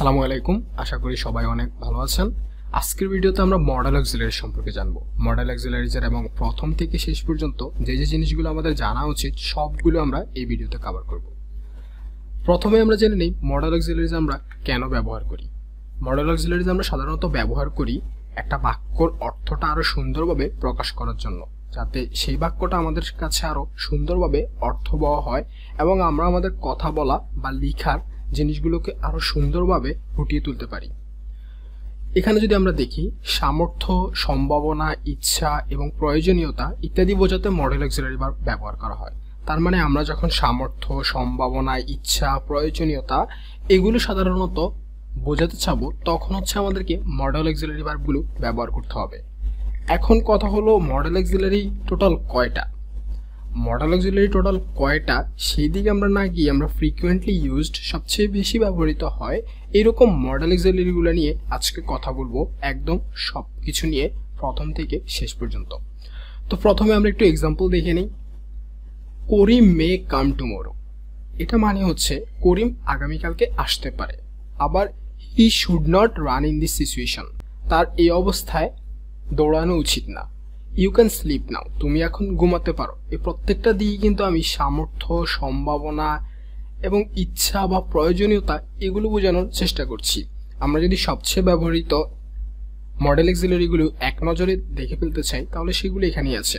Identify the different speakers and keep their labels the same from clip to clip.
Speaker 1: আসসালামু আলাইকুম, আশা করি সবাই অনেক ভালো আছেন। আজকের ভিডিওতে আমরা মডেল অক্সিলারি সম্পর্কে জানবো। মডেল অক্সিলারিজের এবং প্রথম থেকে শেষ পর্যন্ত যে যে জিনিসগুলো আমাদের জানা উচিত সবগুলো আমরা এই ভিডিওতে কভার করব। প্রথমে আমরা জেনে নিই মডেল অক্সিলারিজ আমরা কেন ব্যবহার করি। মডেল অক্সিলারিজ আমরা সাধারণত ব্যবহার করি একটা বাক্যর অর্থটা আরো সুন্দরভাবে প্রকাশ করার জন্য, যাতে সেই বাক্যটা আমাদের কাছে আরো সুন্দরভাবে অর্থবহ হয় এবং আমরা আমাদের কথা বলা বা লেখার জিনিসগুলোকে আরো সুন্দরভাবে ফুটিয়ে তুলতে পারি। এখানে যদি আমরা দেখি সামর্থ্য, সম্ভাবনা, ইচ্ছা এবং প্রয়োজনীয়তা ইত্যাদি বোঝাতে মডেল অক্সিলারি ভার্ব ব্যবহার করা হয়। তার মানে আমরা যখন সামর্থ্য, সম্ভাবনা, ইচ্ছা, প্রয়োজনীয়তা এগুলো সাধারণত বোঝাতে চাবো, তখন আমাদেরকে মডেল অক্সিলারি ভার্বগুলো ব্যবহার করতে হবে। এখন কথা হলো মডেল অক্সিলারি টোটাল কয়টা? মডেল অক্সিলারি টোটাল কয়টা সেই দিকে আমরা না গিয়ে আমরা ফ্রিকুয়েন্টলি ইউজড, সবচেয়ে বেশি ব্যবহৃত হয় এরকম মডেল অক্সিলারিগুলো নিয়ে আজকে কথা বলবো, একদম সব কিছু নিয়ে প্রথম থেকে শেষ পর্যন্ত। তো প্রথমে আমরা একটু এক্সাম্পল দেখে নিই। করিম মে কাম টুমোরো, এটা মানে হচ্ছে করিম আগামীকালকে আসতে পারে। আবার he should not run in this situation, তার এই অবস্থায় দৌড়ানো উচিত না। ইউ ক্যান স্লিপ নাও, তুমি এখন ঘুমাতে পারো। এই প্রত্যেকটা দিয়ে কিন্তু আমি সামর্থ্য, সম্ভাবনা এবং ইচ্ছা বা প্রয়োজনীয়তা এগুলো বোঝানোর চেষ্টা করছি। আমরা যদি সবচেয়ে ব্যবহৃত মডেল অক্সিলারিগুলো এক নজরে দেখে ফেলতে চাই তাহলে সেগুলো এখানেই আছে।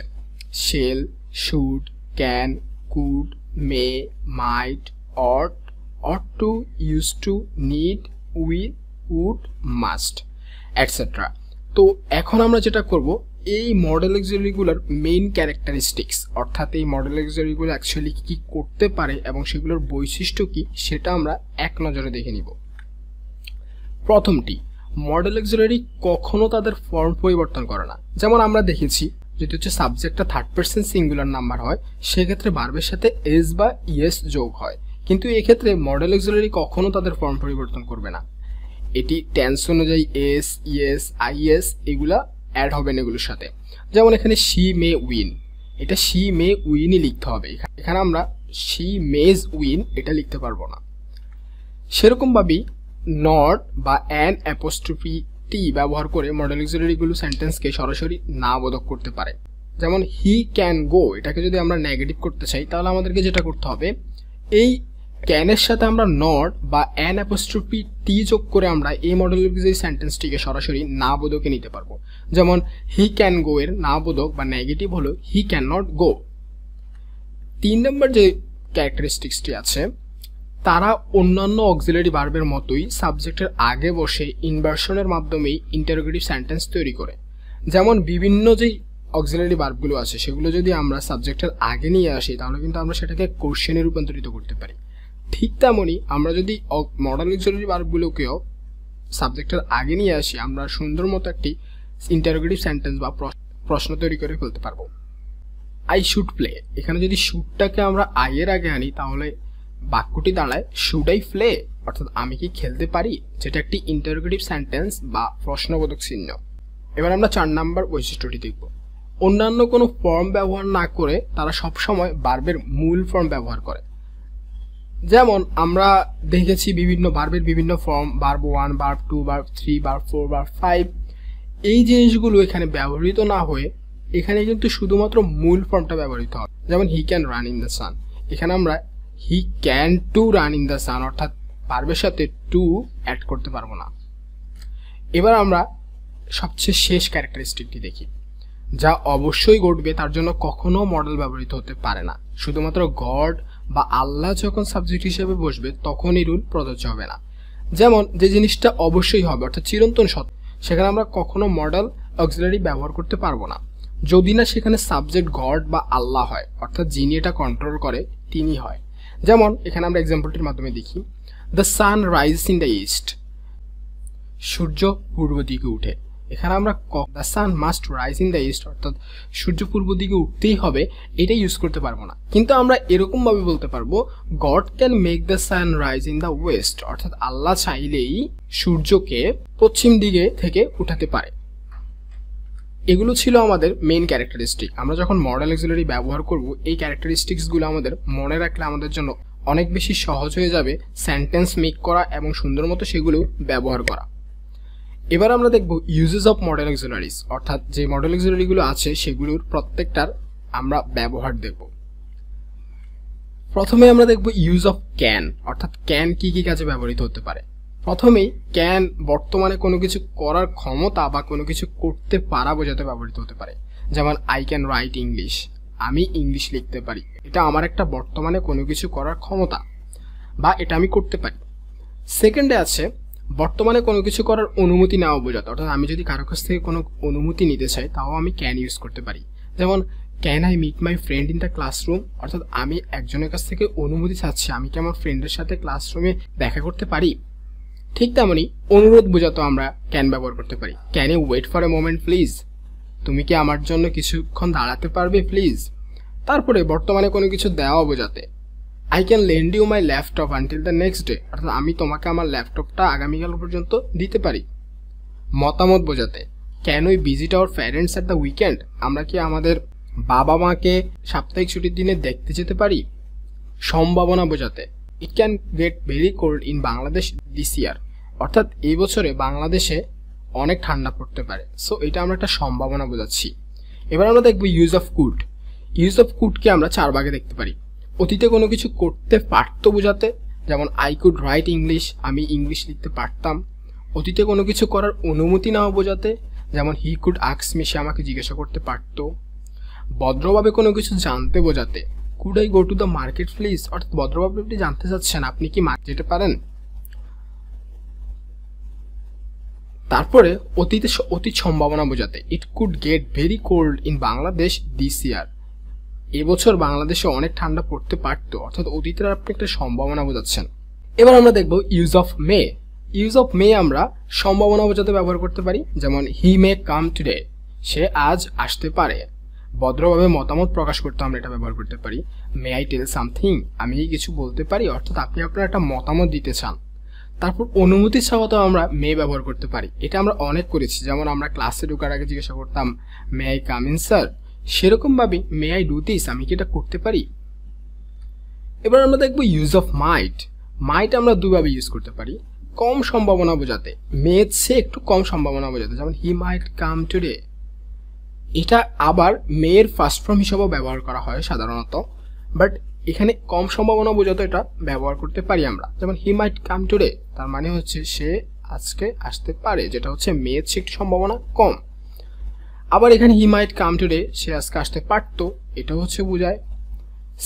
Speaker 1: Shall, should, can, could, may, might, ought to, used to, need, will, would, must, etcetera. তো এখন আমরা যেটা করব, এই মডেল অক্সিলারিগুলোর মেইন ক্যারেক্টারিস্টিক্স, অর্থাৎ এই মডেল অক্সিলারিগুলো অ্যাকচুয়ালি কি করতে পারে এবং সেগুলোর বৈশিষ্ট্য কি সেটা আমরা এক নজরে দেখে নিব। প্রথমটি, মডেল অক্সিলারি কখনো তাদের ফর্ম পরিবর্তন করে না। যেমন আমরা দেখেছি যদি সাবজেক্টটা থার্ড পারসন সিঙ্গুলার নাম্বার হয় সেক্ষেত্রে ভার্বের সাথে এস বা ইএস যোগ হয়, কিন্তু এক্ষেত্রে মডেল অক্সিলারি কখনো তাদের ফর্ম পরিবর্তন করবে না। এটি টেন্স অনুযায়ী এস, ইএস, আইএস এগুলা অ্যাড হবে না এগুলোর সাথে। যেমন এখানে শি মে উইন, এটা শি মে উইনই লিখতে হবে, এখানে আমরা শি মেজ উইন এটা লিখতে পারবো না। সেরকমভাবেই নট বা অ্যান অ্যাপোস্ট্রফি টি ব্যবহার করে মডেল অক্সিলারিগুলো সেন্টেন্সকে সরাসরি না বোধক করতে পারে। যেমন হি ক্যান গো, এটাকে যদি আমরা নেগেটিভ করতে চাই তাহলে আমাদেরকে যেটা করতে হবে, এই ক্যানের সাথে আমরা নট বা অ্যান অ্যাপোস্ট্রফি টি যোগ করে আমরা এই মডেল অক্সিলারি সেন্টেন্সটিকে সরাসরি না বোধকে নিতে পারবো। যেমন হি ক্যান গো এর না বোধক বা নেগেটিভ হলো হি ক্যান নট গো। 3 নম্বর যে ক্যারেক্টারিস্টিক্সটি আছে, তারা অন্যান্য অক্সিলারি ভার্বের মতোই সাবজেক্টের আগে বসে ইনভার্সনের মাধ্যমেই ইন্টারোগেটিভ সেন্টেন্স তৈরি করে। যেমন বিভিন্ন যে অক্সিলারি ভার্বগুলো আছে সেগুলো যদি আমরা সাবজেক্টের আগে নিয়ে আসি তাহলে কিন্তু আমরা সেটাকে কোশ্চেনে রূপান্তরিত করতে পারি। ঠিক তেমনই আমরা যদি মডেল অক্সিলারি ভার্বগুলোকেও সাবজেক্টের আগে নিয়ে আসি আমরা সুন্দর মতো একটি ইন্টারোগেটিভ সেন্টেন্স বা প্রশ্ন তৈরি করে ফেলতে পারবো। আই শুড প্লে, এখানে যদি শুডটাকে আমরা আই এর আগে আনি তাহলে বাক্যটি দাঁড়ায় শুড আই প্লে, অর্থাৎ আমি কি খেলতে পারি, যেটা একটি ইন্টারোগেটিভ সেন্টেন্স বা প্রশ্নবোধক চিহ্ন। এবার আমরা 4 নাম্বার বৈশিষ্ট্যটি দেখব। অন্যান্য কোনো ফর্ম ব্যবহার না করে তারা সবসময় ভার্বের মূল ফর্ম ব্যবহার করে। যেমন আমরা দেখেছি বিভিন্ন ভার্বের বিভিন্ন form, verb 1, verb 2, verb 3, verb 4, verb 5, এই জিনিসগুলো এখানে ব্যবহৃত না হয়ে এখানে কিন্তু শুধুমাত্র মূল ফর্মটা ব্যবহৃত হয়। যেমন he can run in the sun, এখানে আমরা he can to run in the sun অর্থাৎ ভার্বের সাথে টু অ্যাড করতে পারবো না। এবার আমরা সবচেয়ে শেষ ক্যারেক্টারিস্টিকটি দেখি, যা অবশ্যই ঘটবে তার জন্য কখনো মডেল ব্যবহৃত হতে পারে না। শুধুমাত্র গড বা আল্লাহ যখন সাবজেক্ট হিসেবে বসবে তখন এই রুল প্রযোজ্য হবে না। যেমন যে জিনিসটা অবশ্যই হবে অর্থাৎ চিরন্তন সত্য, সেখানে আমরা কখনো মডেল অক্সিলারি ব্যবহার করতে পারবো না যদি না সেখানে সাবজেক্ট গড বা আল্লাহ হয়, অর্থাৎ যিনি এটা কন্ট্রোল করে তিনি হয়। যেমন এখানে আমরা এক্সাম্পলটির মাধ্যমে দেখি, the sun rises in the east, সূর্য পূর্ব দিকে উঠে। এখানে আমরা the sun must rise in the east অর্থাৎ সূর্য পূর্ব দিকে উঠতেই হবে এটা ইউজ করতে পারবো না, কিন্তু আমরা এরকম ভাবে বলতে পারবো god can make the sun rise in the West, অর্থাৎ আল্লাহ চাইলেই সূর্যকে পশ্চিম দিকে থেকে উঠাতে পারে। এগুলো ছিল আমাদের মেইন ক্যারেক্টারিস্টিক। আমরা যখন মডেল অক্সিলারি ব্যবহার করব এই ক্যারেক্টারিস্টিক্সগুলো আমাদের মনে রাখলে আমাদের জন্য অনেক বেশি সহজ হয়ে যাবে সেন্টেন্স মেক করা এবং সুন্দর মতো সেগুলো ব্যবহার করা। এবার আমরা দেখব ইউজেস অফ মডেল অক্সিলারিজ, অর্থাৎ যে মডেল অক্সিলারিগুলো আছে সেগুলোর প্রত্যেকটার আমরা ব্যবহার দেখব। প্রথমে আমরা দেখব ইউজ অফ ক্যান, অর্থাৎ ক্যান কি কি কাজে ব্যবহৃত হতে পারে। প্রথমেই ক্যান বর্তমানে কোনো কিছু করার ক্ষমতা বা কোনো কিছু করতে পারা বোঝাতে ব্যবহৃত হতে পারে। যেমন আই ক্যান রাইট ইংলিশ, আমি ইংলিশ লিখতে পারি, এটা আমার একটা বর্তমানে কোনো কিছু করার ক্ষমতা বা এটা আমি করতে পারি। সেকেন্ডে আছে বর্তমানে কোনো কিছু করার অনুমতি নেওয়া বোঝাতে, অর্থাৎ আমি যদি কারো কাছ থেকে কোনো অনুমতি নিতে চাই তাও আমি ক্যান ইউজ করতে পারি। যেমন can I meet my friend in the classroom, অর্থাৎ আমি একজনের কাছ থেকে অনুমতি চাচ্ছি আমি কি আমার ফ্রেন্ডের সাথে ক্লাসরুমে দেখা করতে পারি। ঠিক তেমনই অনুরোধ বোঝাতো আমরা ক্যান ব্যবহার করতে পারি। Can you wait for a moment please, তুমি কি আমার জন্য কিছুক্ষণ দাঁড়াতে পারবে প্লিজ। তারপরে বর্তমানে কোনো কিছু দেওয়া বোঝাতে I can lend you my laptop until the next day, অর্থাৎ আমি তোমাকে আমার ল্যাপটপটা আগামীকাল পর্যন্ত দিতে পারি। মতামত বোঝাতে can we visit our parents at the weekend, আমরা কি আমাদের বাবা মাকে সাপ্তাহিক ছুটির দিনে দেখতে যেতে পারি। সম্ভাবনা বোঝাতে it can get very cold in Bangladesh this ইয়ার, অর্থাৎ এই বছরে বাংলাদেশে অনেক ঠান্ডা পড়তে পারে। সো এটা আমরা একটা সম্ভাবনা বোঝাচ্ছি। এবার আমরা দেখব use of could. Use of কুডকে আমরা 4 ভাগে দেখতে পারি। অতীতে কোনো কিছু করতে পারতো বোঝাতে, যেমন আই কুড রাইট ইংলিশ, আমি ইংলিশ লিখতে পারতাম। অতীতে কোনো কিছু করার অনুমতি নেওয়া বোঝাতে, যেমন হি কুড আস্ক মি, সে আমাকে জিজ্ঞাসা করতে পারতো। ভদ্রভাবে কোনো কিছু জানতে বোঝাতে could I go to the market please, অর্থাৎ ভদ্রভাবে আপনি জানতে চাচ্ছেন আপনি কি মার্কেট যেতে পারেন। তারপরে অতীত সম্ভাবনা বোঝাতে it could get very cold in Bangladesh this ইয়ার, এবছর বাংলাদেশে অনেক ঠান্ডা পড়তে পারতো, অর্থাৎ অতীতের আপনি একটা সম্ভাবনা বোঝাচ্ছেন। এবার আমরা দেখব use of May. Use of May আমরা সম্ভাবনা বোঝাতে ব্যবহার করতে পারি, যেমন হি মে কাম টুডে, সে আজ আসতে পারে। ভদ্রভাবে মতামত প্রকাশ করতে আমরা এটা ব্যবহার করতে পারি, মে আই টেল সামথিং, আমি কিছু বলতে পারি, অর্থাৎ আপনি আপনার একটা মতামত দিতে চান। তারপর অনুমতি চাওয়াতেও আমরা মে ব্যবহার করতে পারি, এটা আমরা অনেক করেছি। যেমন আমরা ক্লাসে ঢোকার আগে জিজ্ঞাসা করতাম may I come in sir, সেরকমভাবে মে আই ডু দিস, আমি কি এটা করতে পারি। এবার আমরা দেখব ইউজ অফ মাইট। মাইট আমরা দুভাবে ইউজ করতে পারি, কম সম্ভাবনা বোঝাতে, মেয়ের চেয়ে একটু কম সম্ভাবনা বোঝাতে, যেমন হি মাইট কাম টুডে। এটা আবার মেয়ের ফার্স্ট ফর্ম হিসেবেও ব্যবহার করা হয় সাধারণত, বাট এখানে কম সম্ভাবনা বোঝাতে এটা ব্যবহার করতে পারি আমরা। যেমন হি মাইট কাম টুডে, তার মানে হচ্ছে সে আজকে আসতে পারে, যেটা হচ্ছে মেয়ের চেয়ে একটু সম্ভাবনা কম। আবার এখানে হি মাইট কাম টুডে, সে আজকে আসতে পারতো, এটা হচ্ছে বোঝায়।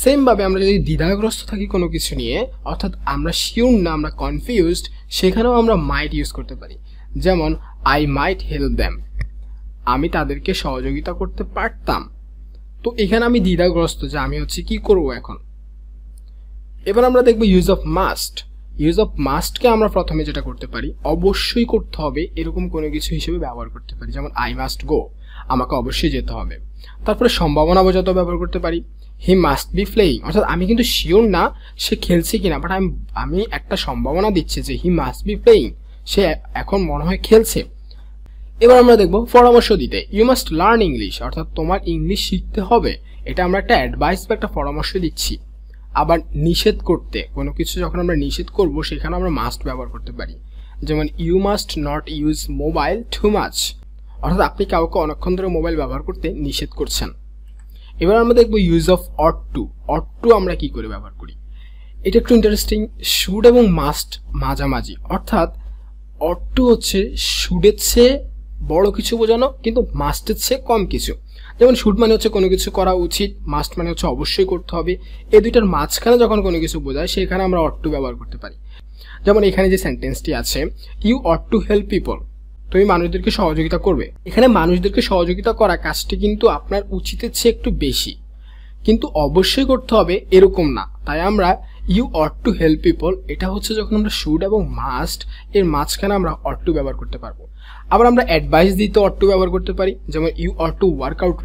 Speaker 1: সেম ভাবে আমরা যদি দ্বিধাগ্রস্ত থাকি কোনো কিছু নিয়ে, অর্থাৎ আমরা শিওর না, আমরা কনফিউজড, সেখানেও আমরা মাইট ইউজ করতে পারি। যেমন আই মাইট হেল্প দ্যাম, আমি তাদেরকে সহযোগিতা করতে পারতাম। তো এখানে আমি দ্বিধাগ্রস্ত যে আমি হচ্ছে কি করব এখন। এবার আমরা দেখব use of must. Use of মাস্টকে আমরা প্রথমে যেটা করতে পারি, অবশ্যই করতে হবে এরকম কোনো কিছু হিসেবে ব্যবহার করতে পারি। যেমন আই মাস্ট গো, আমাকে অবশ্যই যেতে হবে। তারপরে সম্ভাবনা বোঝাতেও ব্যবহার করতে পারি, হি মাস্ট বি প্লেয়িং, অর্থাৎ আমি কিন্তু শিওর না সে খেলছে কিনা, বাট আমি একটা সম্ভাবনা দিচ্ছি যে হি মাস্ট বি প্লেয়িং, সে এখন মনে হয় খেলছে। এবার আমরা দেখব পরামর্শ দিতে, ইউ মাস্ট লার্ন ইংলিশ, অর্থাৎ তোমার ইংলিশ শিখতে হবে, এটা আমরা একটা অ্যাডভাইস বা একটা পরামর্শ দিচ্ছি। আবার নিষেধ করতে, কোনো কিছু যখন আমরা নিষেধ করব সেখানে আমরা মাস্ট ব্যবহার করতে পারি। যেমন you must not use mobile too much, অর্থাৎ আপনি কাউকে অনেকক্ষণ ধরে মোবাইল ব্যবহার করতে নিষেধ করছেন। এবার আমরা দেখব use of ought to. Ought to আমরা কি করে ব্যবহার করি, এটা একটু ইন্টারেস্টিং। শুড এবং মাস্ট মাঝামাঝি, অর্থাৎ অট টু হচ্ছে শুডের চেয়ে বড় কিছু বোঝানো, কিন্তু মাস্টের চেয়ে কম কিছু। যেমন শুড মানে হচ্ছে কোনো কিছু করা উচিত, মাস্ট মানে হচ্ছে অবশ্যই করতে হবে। এই দুইটার মাঝখানে যখন কোনো কিছু বোঝায় সেখানে আমরা অট টু ব্যবহার করতে পারি। যেমন এখানে যে সেন্টেন্সটি আছে, you ought to help people, তুমি মানুষদেরকে সহযোগিতা করবে। এখানে মানুষদেরকে সহযোগিতা করা কাজটি কিন্তু আপনার উচিতের চেয়ে একটু বেশি, কিন্তু অবশ্যই করতে হবে এরকম না। তাই আমরা you ought to help people, এটা হচ্ছে যখন আমরা শুড এবং মাস্ট এর মাঝখানে আমরা অট টু ব্যবহার করতে পারবো। আবার আমরা অ্যাডভাইস দিতে অট টু ব্যবহার করতে পারি, যেমন you ought to work out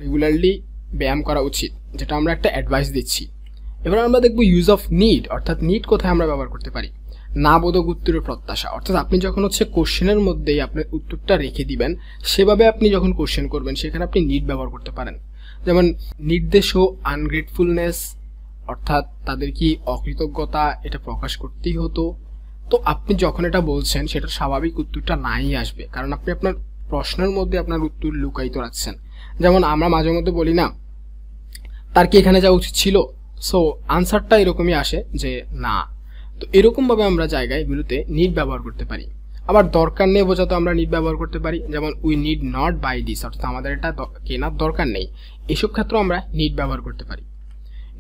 Speaker 1: regularly ব্যায়াম করা উচিত, যেটা আমরা একটা অ্যাডভাইস দিচ্ছি। এবার আমরা দেখবো ইউজ অফ নিড, অর্থাৎ নিড কোথায় আমরা ব্যবহার করতে পারি, না বোধক উত্তরের প্রত্যাশা, অর্থাৎ আপনি যখন হচ্ছে কোশ্চেনের মধ্যেই আপনার উত্তরটা রেখে দিবেন, সেভাবে আপনি যখন কোশ্চেন করবেন সেখানে আপনি নিড ব্যবহার করতে পারেন। যেমন নিড দে শো আনগ্রেটফুলনেস, অর্থাৎ তাদের কি অকৃতজ্ঞতা এটা প্রকাশ করতেই হতো? তো আপনি যখন এটা বলছেন সেটার স্বাভাবিক উত্তরটা নাই আসবে, কারণ আপনি আপনার প্রশ্নের মধ্যে আপনার উত্তর লুকায়িত রাখছেন। যেমন আমরা মাঝে মধ্যে বলি না, তার কি এখানে যাওয়া উচিত ছিল? সো আনসারটা এরকমই আসে যে না। তো এরকমভাবে আমরা জায়গায় এগুলোতে নিড ব্যবহার করতে পারি। আবার দরকার নেই বোঝাতে আমরা নিড ব্যবহার করতে পারি, যেমন we need not buy this, অর্থাৎ আমাদের এটা কেনার দরকার নেই। এসব ক্ষেত্রে আমরা নিড ব্যবহার করতে পারি।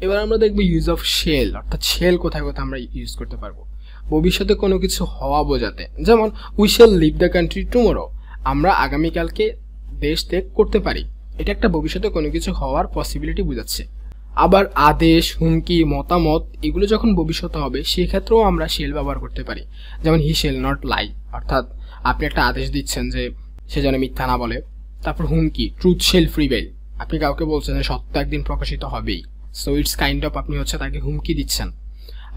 Speaker 1: এবার আমরা দেখবো ইউজ অফ শেল, অর্থাৎ শেল কোথায় কোথায় আমরা ইউজ করতে পারবো। ভবিষ্যতে কোনো কিছু হওয়া বোঝাতে, যেমন we shall leave the country tomorrow, আমরা আগামীকালকে দেশ ত্যাগ করতে পারি। এটা একটা ভবিষ্যতে কোনো কিছু হওয়ার পসিবিলিটি বোঝাচ্ছে। আবার আদেশ, হুমকি, মতামত এগুলো যখন ভবিষ্যতে হবে সেক্ষেত্রেও আমরা শেল ব্যবহার করতে পারি। যেমন হি শেল নট লাই, অর্থাৎ আপনি একটা আদেশ দিচ্ছেন যে সে যেন মিথ্যা না বলে। তারপর হুমকি, ট্রুথ শেল প্রিভেইল, আপনি কাউকে বলছেন যে সত্য একদিন প্রকাশিত হবেই। সো ইটস কাইন্ড অফ আপনি হচ্ছে তাকে হুমকি দিচ্ছেন।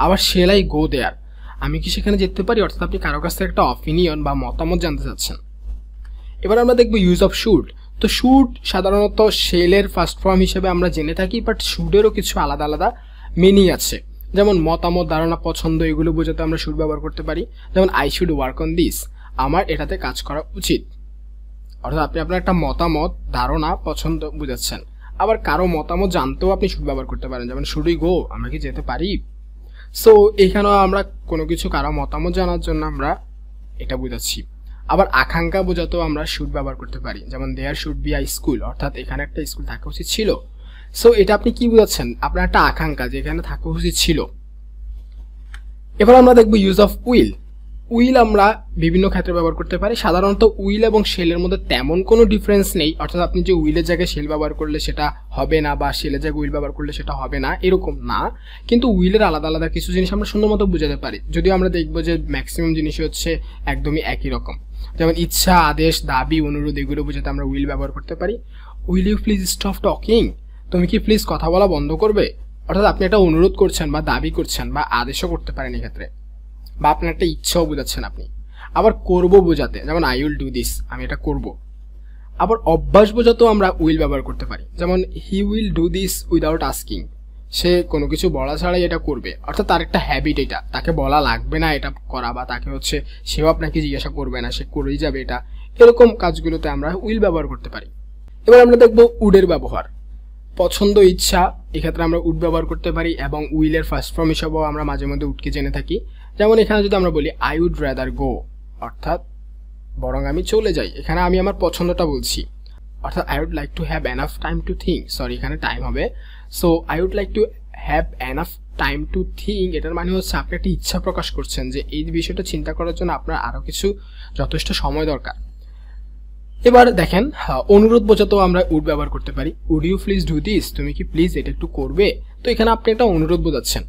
Speaker 1: আবার শেল আই গো দেয়ার, আমি কি সেখানে যেতে পারি, অর্থাৎ আপনি কারো কাছ থেকে একটা অপিনিয়ন বা মতামত জানতে চাচ্ছেন। এবার আমরা দেখবো ইউজ অফ শুড। তো শুড সাধারণত শেলের ফার্স্ট ফর্ম হিসেবে আমরা জেনে থাকি, বাট শুডেরও কিছু আলাদা আলাদা মিনিং আছে। যেমন মতামত, ধারণা, পছন্দ এগুলো বোঝাতে আমরা শুড ব্যবহার করতে পারি। যেমন I should work on this, আমার এটাতে কাজ করা উচিত, অর্থাৎ আপনি আপনার একটা মতামত, ধারণা, পছন্দ বুঝাচ্ছেন। আবার কারো মতামত জানতেও আপনি শুড ব্যবহার করতে পারেন, যেমন শুড উই গো, আমরা কি যেতে পারি। সো এখানেও আমরা কোনো কিছু কারো মতামত জানার জন্য আমরা এটা বুঝাচ্ছি। আবার আকাঙ্ক্ষা বোঝাতেও আমরা শুড ব্যবহার করতে পারি, যেমন there should be a school, অর্থাৎ এখানে একটা স্কুল থাকা উচিত ছিল। সো এটা আপনি কি বুঝাচ্ছেন, আপনার একটা আকাঙ্ক্ষা যে এখানে থাকা উচিত ছিল। এবার আমরা দেখবো ইউজ অফ উইল। উইল আমরা বিভিন্ন ক্ষেত্রে ব্যবহার করতে পারি। সাধারণত উইল এবং শেলের মধ্যে তেমন কোনো ডিফারেন্স নেই, অর্থাৎ আপনি যে উইলের জায়গায় শেল ব্যবহার করলে সেটা হবে না, বা শেলের জায়গায় উইল ব্যবহার করলে সেটা হবে না, এরকম না। কিন্তু উইলের আলাদা আলাদা কিছু জিনিস আমরা সুন্দর মতো বুঝাতে পারি, যদিও আমরা দেখবো যে ম্যাক্সিমাম জিনিসই হচ্ছে একদমই একই রকম। যেমন ইচ্ছা, আদেশ, দাবি, অনুরোধ এগুলো বোঝাতে আমরা উইল ব্যবহার করতে পারি। Will you please stop talking, তুমি কি প্লিজ কথা বলা বন্ধ করবে, অর্থাৎ আপনি একটা অনুরোধ করছেন বা দাবি করছেন বা আদেশও করতে পারেন এক্ষেত্রে, বা আপনার একটা ইচ্ছাও বোঝাচ্ছেন আপনি। আবার করবো বোঝাতে, যেমন আই উইল ডু দিস, আমি এটা করব। আবার অভ্যাস বোঝাতেও আমরা উইল ব্যবহার করতে পারি, যেমন he will do this without asking, সে কোনো কিছু বলা ছাড়াই এটা করবে, অর্থাৎ তার একটা হ্যাবিট, এটা তাকে বলা লাগবে না এটা করা, বা তাকে হচ্ছে সেও আপনাকে জিজ্ঞাসা করবে না, সে করেই যাবে এটা, এরকম কাজগুলোতে আমরা উইল ব্যবহার করতে পারি। এবার আমরা দেখবো উডের ব্যবহার। পছন্দ, ইচ্ছা, এক্ষেত্রে আমরা উড ব্যবহার করতে পারি, এবং উইলের ফার্স্ট ফর্ম হিসাবেও আমরা মাঝে মধ্যে উডকে জেনে থাকি। যেমন এখানে যদি আমরা বলি আই উড রাদার গো, অর্থাৎ বরং আমি চলে যাই, এখানে আমি আমার পছন্দটা বলছি। অর্থাৎ I would like to have enough time to think, sorry এখানে টাইম হবে। So I would like to have enough time to think, এটার মানে হচ্ছে আপনি একটা ইচ্ছা প্রকাশ করছেন যে এই বিষয়টা চিন্তা করার জন্য আপনার আরও কিছু যথেষ্ট সময় দরকার। এবার দেখেন, অনুরোধ বোঝাতেও আমরা উড ব্যবহার করতে পারি। Would you please do this, তুমি কি প্লিজ এটা একটু করবে, তো এখানে আপনি একটা অনুরোধ বোঝাচ্ছেন।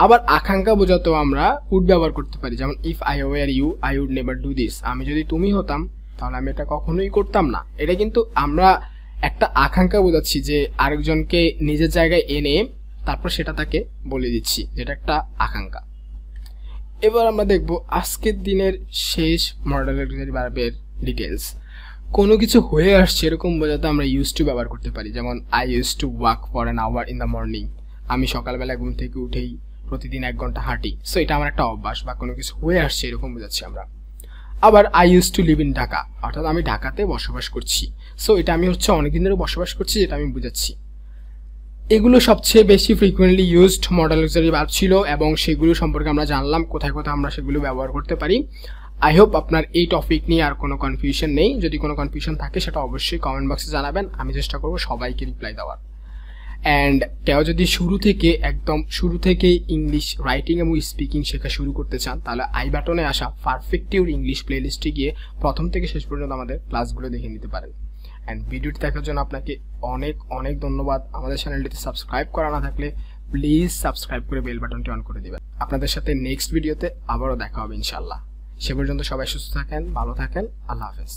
Speaker 1: আবার আকাঙ্ক্ষা বোঝাতেও আমরা উড ব্যবহার করতে পারি, যেমন if I were you I would never do this, আমি যদি তুমি হতাম তাহলে আমি এটা কখনোই করতাম না। এটা কিন্তু আমরা একটা আকাঙ্ক্ষা বোঝাচ্ছি যে আরেকজনকে নিজের জায়গায় এনে তারপর সেটা তাকে বলে দিচ্ছি, যেটা একটা আকাঙ্ক্ষা। এবার আমরা দেখব আজকের দিনের শেষ মডেল অক্সিলারি ভার্বের ডিটেলস। কোনো কিছু হয়ে আসছে এরকম বোঝাতে আমরা ইউজ টু ব্যবহার করতে পারি, যেমন I used to walk for an hour in the morning, আমি সকালবেলা ঘুম থেকে উঠেই প্রতিদিন 1 ঘন্টা হাঁটি। সো এটা আমার একটা অভ্যাস বা কোনো কিছু হয়ে আসছে এরকম বোঝাচ্ছি আমরা। আবার I used two live in Dhaka, অর্থাৎ আমি ঢাকাতে বসবাস করছি। সো এটা আমি হচ্ছে অনেকদিন ধরে বসবাস করছি, যেটা আমি বোঝাচ্ছি। এগুলো সবচেয়ে বেশি frequently used modal auxiliary verb ছিল, এবং সেগুলো সম্পর্কে আমরা জানলাম কোথায় কোথায় আমরা সেগুলো ব্যবহার করতে পারি। আই হোপ আপনার এই টপিক নিয়ে আর কোনো কনফিউশন নেই। যদি কোনো কনফিউশন থাকে সেটা অবশ্যই কমেন্ট বক্সে জানাবেন, আমি চেষ্টা করবো সবাইকে রিপ্লাই দেওয়ার। অ্যান্ড কেউ যদি একদম শুরু থেকে ইংলিশ রাইটিং এবং স্পিকিং শেখা শুরু করতে চান, তাহলে আই বাটনে আসা পারফেক্ট ইউর ইংলিশ প্লেলিস্টে গিয়ে প্রথম থেকে শেষ পর্যন্ত আমাদের ক্লাসগুলো দেখে নিতে পারেন। অ্যান্ড ভিডিওটি দেখার জন্য আপনাকে অনেক অনেক ধন্যবাদ। আমাদের চ্যানেলটিতে সাবস্ক্রাইব করা না থাকলে প্লিজ সাবস্ক্রাইব করে বেল বাটনটি অন করে দেবেন। আপনাদের সাথে নেক্সট ভিডিওতে আবারও দেখা হবে ইনশাল্লাহ। সে পর্যন্ত সবাই সুস্থ থাকেন, ভালো থাকেন, আল্লাহ হাফেজ।